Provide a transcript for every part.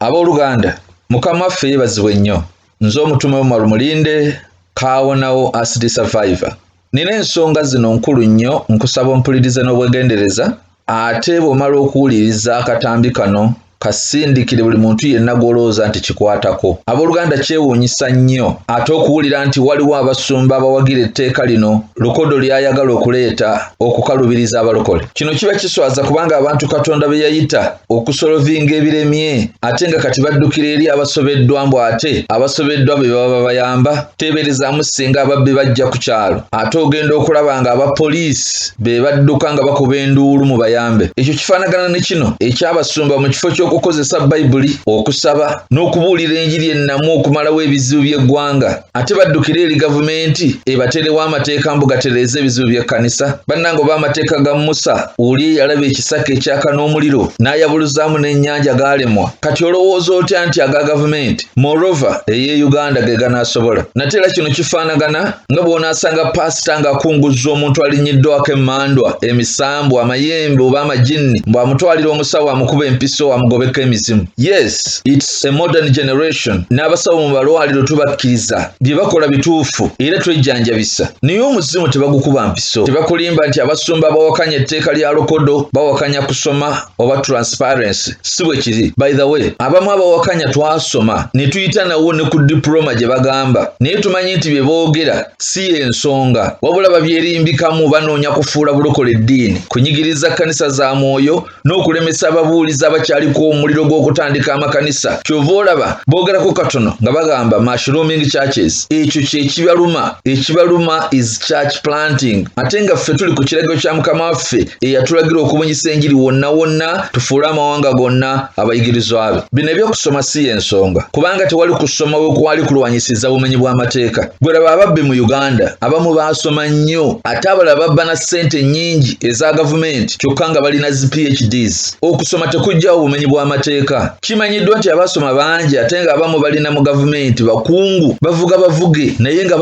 Abooluganda mukama waffe yeebazibwe nnyo. Nze omutume Omar Mulinde kaawonawo acid survivor. Nina ensonga zino nkulu nnyo nkusaba ompulirize n'obwegendereza ate bw'omala okuwuliriza akatambi kano kasindikire buli muntu yenna gw'olowooza nti kikwatako. Abooluganda kyewuunyisa nnyo ate okuwulira nti waliwo abasumba abawagira etteeka lino lukodo ly'ayagala okuleeta okukalubiriza abalokole. Kino kiba kiswaza kubanga abantu Katonda be yayita okusolovinga ebiremye ate nga kati baddukira eri abasobeddwa mbu ate abasobeddwa be baba bayamba. Teeberezaamu singa ababbi bajja ku kyalo ate ogenda okulaba nga abapoliisi be badduka nga bakuba enduulu mu bayambe. Ekyo kifaanagana ne kino ekyabasumba mu kifo okukozesa Bayibuli okusaba n'okubuulira enjiri ennamu okumalawo ebizibu by'eggwanga ate baddukira eri gavumenti ebaterewo amateeka mbu gatereeze ebizibu by'ekkanisa. Bannange oba amateeka ga Musa oli yalaba ekisaka ekyaka n'omuliro n'ayabuluzaamu n'ennyanja gaalemwa, kati olowooza otya nti aga gavumenti moreover ey'e Uganda ge ganaasobola? Nate era kino kifaanagana nga bw'onaasanga paasita ng'akunguzza omuntu alinnyiddwako emmandwa, emisambu, amayembe oba amajinni mbu amutwalira omusawo amukuba empiso amugobeko emizimu. Yes, it's a modern generation. N'abasawo mu balwaliro tubakkiriza bye bakola bituufu era twejjanjabisa, naye omuzimu tebagukuba mpiso. Tebakulimba nti abasumba bawakanya etteeka lya lokodo bawakanya kusoma oba transparency. Si bwe kiri. By the way, abamu abawakanya twasoma ne tuyita nawo ne ku diploma gye bagamba, naye tumanyi nti bye boogera si y'ensonga, wabula babyerimbikamu banoonya kufuula bulokole eddiini, kunyigiriza kkanisa za mwoyo n'okulemesa ababuulizi abakyaliko omuliro gw'okutandika amakanisa. Kyova olaba boogerako katono nga bagamba mushrooming churches. Ekyo kye kibaluma. Ekibaluma is church planting. Ate nga ffe tuli ku kiragiro kya Mukama waffe eyatulagira okubunyisa enjiri wonna wonna tufuule amawanga gonna abayigirizwa be. Bino ebyokusoma si y'ensonga kubanga tewali kusoma we kwali kulwanyisiza bumenyi bw'amateeka. Gwe laba ababbi mu Uganda abamu baasoma nnyo ate abalala babba na ssente nnyingi eza gavumenti kyokka nga balina zi PhDs. Okusoma tekugjawo bumenyi bw'amateeka. Kimanyiddwa nti abasoma bangi ate nga abamu balina mu gavumenti bakungu bavuge naye nga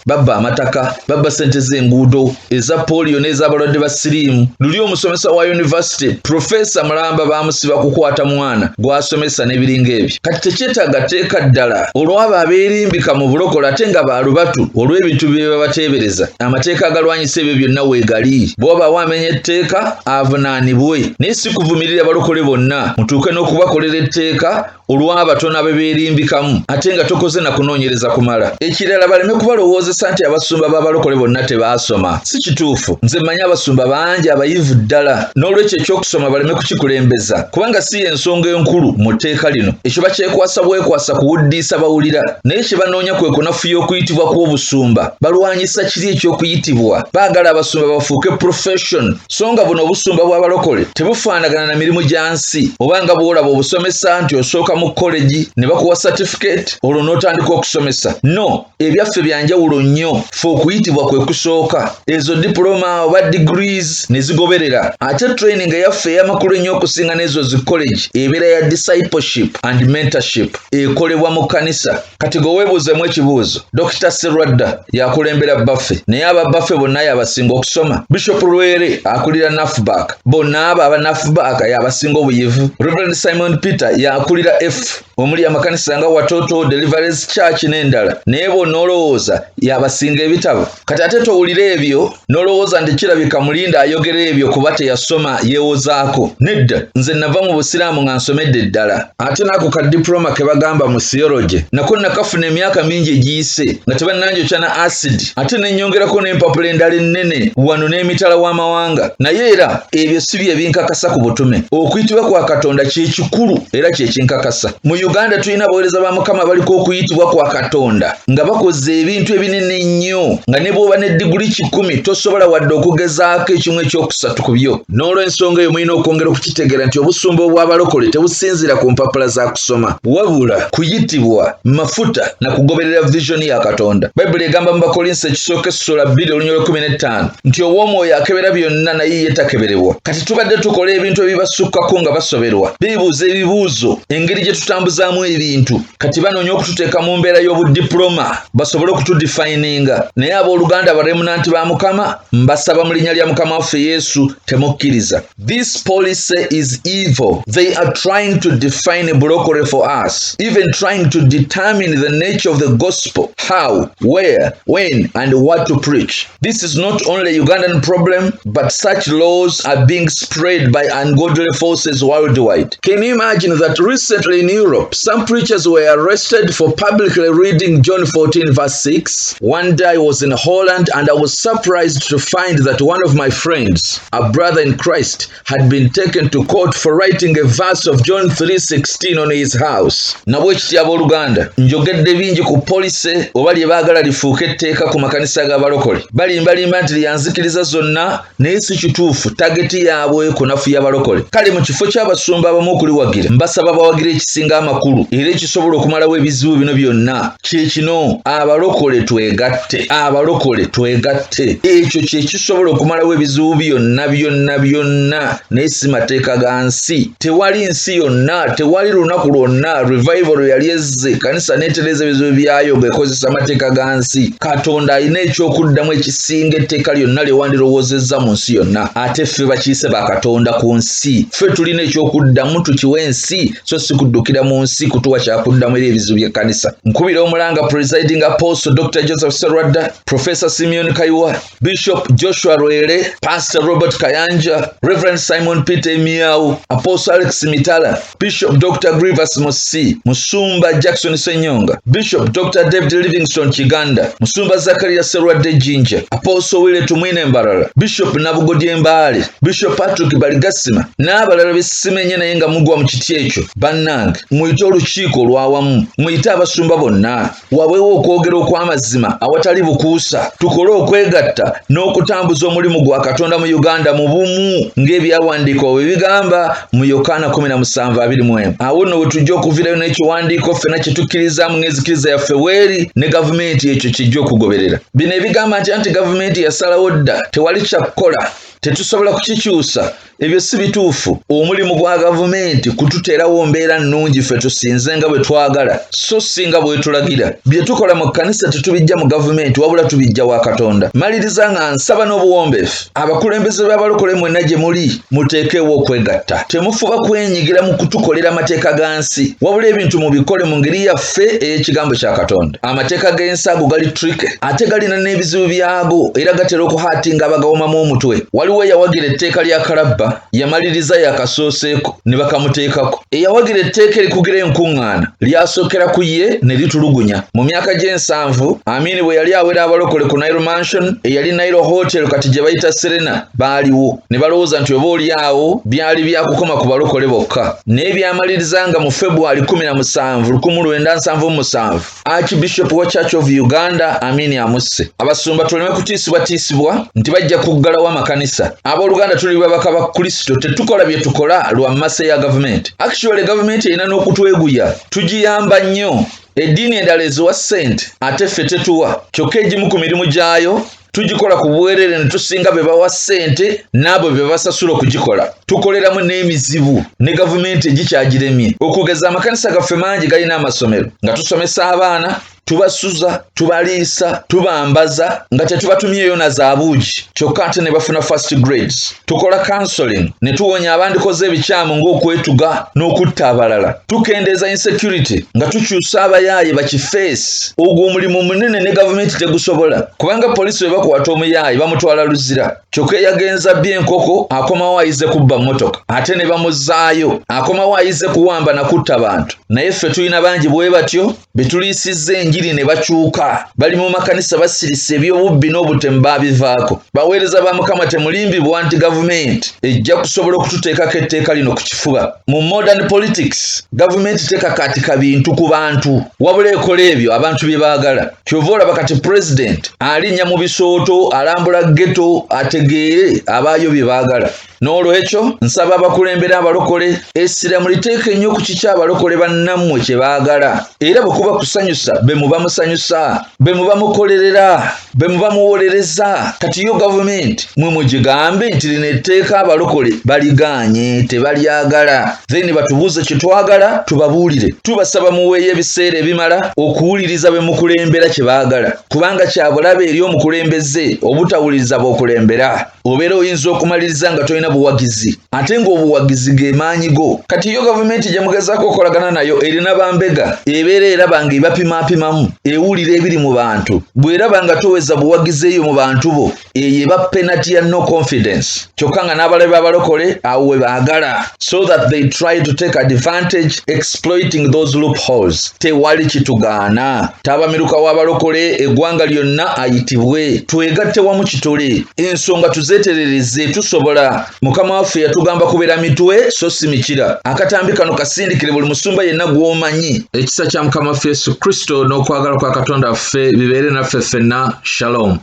babba amataka, babba ssente z'enguudo eza polio n'ez'abalwadde ba siriimu. Luli omusomesa wa yunivasite Profesa Mulamba baamusiba kukwata mwana gw'asomesa n'ebiringa ebyo. Kati tekyetaaga tteeka ddala olw'abo abeerimbika mu bulokole ate nga baalubatu olw'ebintu bye babateebereza. Amateeka agalwanyisa ebyo byonna weegali. Bw'obaawo amenya etteeka avunaanibwe, naye si kuvumirira balokole bonna mutuuke n'okubakolera etteeka olw'abatono abeerimbikamu ate nga tokoze na kunoonyereza kumala. Ekirala baleme kubalowoozesa nti abasumba b'abalokole bonna tebaasoma. Si kituufu. Nze mmanyi abasumba bangi abayivu ddala, n'olwekyo ekyokusoma baleme kukikulembeza kubanga si y'ensonga enkulu mu tteeka lino. Ekyo bakyekwasa bwekwasa kuwuddiisa bawulira, naye kye banoonya kwe kunafuya okuyitibwa kw'obusumba. Balwanyisa kiri eky'okuyitibwa. Baagala abasumba bafuuke profession, so nga buno obusumba bw'abalokole tebufaanagana na mirimu gya nsi. Oba nga bw'olaba obusomesa nti osooka mu college ne bakuwa certificate olwo n'otandika okusomesa. No, ebyaffe byanjawulo nnyo. Ffe okuyitibwa kwe kusooka, ezo diploma oba degrees ne zigoberera. Ate training eyaffe ey'amakulu ennyo okusinga n'ezo zi college ebeera ya discipleship and mentorship ekolebwa mu kkanisa. Kati gwe weebuuzemu ekibuuzo. Dr. Serwadda yakulembera baffe naye ababaffe bonna yabasinga okusoma. Bishop Lwere akulira NAFBAC, bonna abo aba NAFBAC yabasinga obuyivu. Reverend Simon Peter yakulira F omuli amakanisa nga Watoto, Deliverance Church n'endala, naye bonna olowooza yabasinga ebitabo. Kati ate towulira ebyo n'olowooza nti kirabika Mulinda ayogera ebyo kuba teyasoma yeewozaako. Nedda, nze nava mu busiraamu nga nsomedde ddala. Ate n'ako ka diploma ke bagamba mu theology nako nakafuna emyaka mingi egiyise nga tebannanjokya na acid ate n'ennyongerako n'empapula endala ennene wano n'emitala w'amawanga. Naye era ebyo si bye binkakasa ku butume. Okuyitibwa kwa Katonda kye kikulu era kye kinkakasa. Mu Uganda tulina abaweereza ba Mukama baliko okuyitibwa kwa Katonda nga bakoze ebintu ebinene nnyo nga ne bw'oba ne diguli 10 tosobola wadde okugezaako ekimu ekyokusatu ku byo. N'olw'ensonga eyo mulina okwongera okukitegeera nti obusumba obw'abalokole tebusinziira ku mpapula za kusoma wabula kuyitibwa, mafuta na kugoberera vision ya Katonda. Bayibuli egamba mu Bakolinso ekisooka essula 2:15 nti ow'omwoyo akebera byonna naye ye takeberebwa. Kati tubadde tukola ebintu ebibasukkako nga basoberwa, bibuuza ebibuuzo engeri gye tutambuzaamu ebintu kati banoonya okututeeka mu mbeera y'obudiploma basobole okutudefininga naye abooluganda abaremunanti ba Mukama mbasaba mu linnya lya Mukama waffe Yesu temukkiriza. This policy is evil. They are trying to define Bulokole for us, even trying to determine the nature of the gospel, how, where, when, and what to preach. This is not only a Ugandan problem, but such laws are being spread by ungodly forces worldwide. Can you imagine that recently in Europe, some preachers were arrested for publicly reading John 14 verse 6? One day I was in Holland and I was surprised to find that one of my friends, a brother in Christ, had been taken to court for writing a verse of John 3:16 on his house. Nabwe kiti abooluganda njogedde bingi ku police oba lye baagala lifuuke etteeka ku makanisa g'abalokole. Balimbalimba nti lyanzikiriza zonna naye si kituufu tageti yaabwe kunafuya abalokole. Kale mu kifo ky'abasumba abamu okuliwagira mbasaba bawagire ekisinga amakulu era ekisobola okumalawo ebizibu bino byonna kye kino abalokole twegatte. Abalokole twegatte. Ekyo kye kisobola okumalawo ebizibu byonna naye si mateeka ga nsi. Tewali nsi yonna, tewali lunaku lwonna revival yali ezze kanisa neetereza ebizibu byayo ng'ekozesa amateeka ga nsi. Katonda alina ekyokuddamu ekisinga etteeka lyonna lye wandirowoozezza mu nsi yonna. Ate ffe bakiise ba Katonda ku nsi. Ffe tulina ekyokuddamu tukiwe ensi so si kuddukira mu nsi kutuwa kyakuddamu eri ebizibu by'ekkanisa. Nkubira omulanga Presiding Apostle Dr. Joseph Serwadda, Professor Simeon Kaiwa, Bishop Joshua Rwele, Pastor Robert Kayanja, Reverend Simon Peter Emiau, Apostle Alex Mitala, Bishop Dr. Grievous Musi, Musumba Jackson Senyonga, Bishop Dr. David Livingstone Chiganda, Musumba Zakaria Serwadde Jinja, Apostle Wile Tumwine Mbarala, Bishop Nabugodye Mbale, Bishop Patrick Baligasima, n'abalala besimenye naye nga mugwa mu kiti ekyo. Bannange muyite olukiiko olwawamu, muyite abasumba bonna, wabeewo okwogera okw'amazima awatali bukuusa, tukole okwegatta n'okutambuza omulimu gwa Katonda mu Uganda mu bumu ng'ebyawandiikibwa bwe bigamba mu Yokaana 17:21. Awo nno we tujja okuvirayo n'ekiwandiiko ffenna kye tukkirizaamu ng'enzikiriza yaffe weeri ne gavumenti ekyo kijja okugoberera. Bino ebigamba nti gavumenti yasalawo dda tewali kyakukola tetusobola kukikyusa, ebyo si bituufu. Omulimu gwa gavumenti kututeerawo mbeera nnungi ffe tusinze nga bwe twagala so singa bwe tulagira. Bye tukola mu kkanisa tetubijja mu gavumenti wabula tubijja wa Katonda. Maliriza nga nsaba n'obuwombeefu abakulembeze b'abalokole mwenna gye muli muteekeewo okwegatta. Temufuba kwenyigira mu kutukolera amateeka ga nsi wabula ebintu mubikole mu ngeri yaffe ey'ekigambo kya Katonda. Amateeka g'ensi ago gali tricky ate galina n'ebizibu byago era gatera okuhaatinga abagawomamu omutwe. Waliwo eyawagira etteeka lya Kalabba yamaliriza yakasooseeko ne bakamuteekako. Eyawagira etteeka erikugira enkuŋŋaana lyasookera ku ye ne litulugunya. Mu myaka gy'ensanvu Amini bwe yali awera abalokole ku Nile Mansion eyali Nile Hotel kati gye bayita Serena baaliwo ne balowooza nti oba oli awo byali byakukoma ku balokole bokka. Naye byamaliriza nga mu February 17, 1977 Archbishop wa Church of Uganda Amini amusse. Abasumba tuleme kutiisibwatiisibwa nti bajja kuggalawo amakanisa. Abooluganda tuli babaka ba Kristo tetukola bye tukola lwa mmase ya gavumenti. Actually gavumenti erina n'okutweguya tugiyamba nnyo. Eddiini endala eziwa ssente ate ffe tetuwa kyokka egimu ku mirimu gyayo tugikola ku bwerere ne tusinga be bawa ssente n'abo be basasula okugikola. Tukoleramu n'emizibu ne gavumenti egikyagiremye. Okugeza amakanisa gaffe mangi galina amasomero nga tusomesa abaana tubasuza tubaliisa tubambaza nga tetubatumyeyo na zaabuugi kyokka ate ne bafuna first grades. Tukola counseling ne tuwonya abandikoze ebikyamu ng'okwetuga n'okutta abalala. Tukendeeza insecurity nga tukyusa abayaaye bakifeesi. Ogwo omulimu munene ne gavumenti tegusobola kubanga poliisi bwe bakwata omuyaaye bamutwala luzira kyokka yagenza byenkoko akomawo ayize kubba mmotoka ate ne bamuzaayo akomawo ayize kuwamba na kutta bantu. Naye ffe tulina bangi bwe batyo be tuliisizza enjiri ne bakyuka bali mu makanisa basirisa ebyobubbi n'obutemu baabivaako. Baweereza ba Mukama temulimbibwa nti gavumenti ejja kusobola okututeekako etteeka lino ku kifuba. Mu modern politics gavumenti tekakaatika bintu ku bantu wabula ekola ebyo abantu bye baagala. Kyova olaba kati president alinnya mu bisooto alambula ghetto ategeere abaayo bye baagala. N'olwekyo nsaba abakulembera abalokole essira muliteeke nnyo ku kiki abalokole bannammwe kye baagala era bwe kuba kusanyusa be muba musanyusa be muba mukolerera be muba muwolereza kati yo gavumenti mwe mugigambe nti lino etteeka abalokole baliganye tebalyagala then batubuuze kye twagala tubabuulire tubasaba muweeyo ebiseera ebimala okuwuliriza be mukulembera kye baagala kubanga kyabulabe eri omukulembeze obutawuliriza b'okulembera obeera oyinza okumaliriza nga tolina buwagizi ate ng'obuwagizi ge maanyi go kati yo gavumenti gye mugezaako okolagana nayo erina bambega ebeera eraba nga ebapimaapimamu ewulira ebiri mu bantu bw'eraba nga toweza buwagizi eyo mu bantu bo eyo eba penalty ya no confidence kyokka nga n'abalabe b'abalokole awo we baagala so that they try to take advantage exploiting those loopholes tewali kitugaana taabamiruka w'abalokole eggwanga lyonna ayitibwe twegatte wamu kitole ensonga tuzeeterereze tusobola mukama waffe yatugamba kubeera mitwe so si mikira akatambi kano kasindikire buli musumba yenna gw'omanyi ekisa kya mukama waffe Yesu Kristo n'okwagala kwa Katonda waffe bibeere naffe ffenna shalom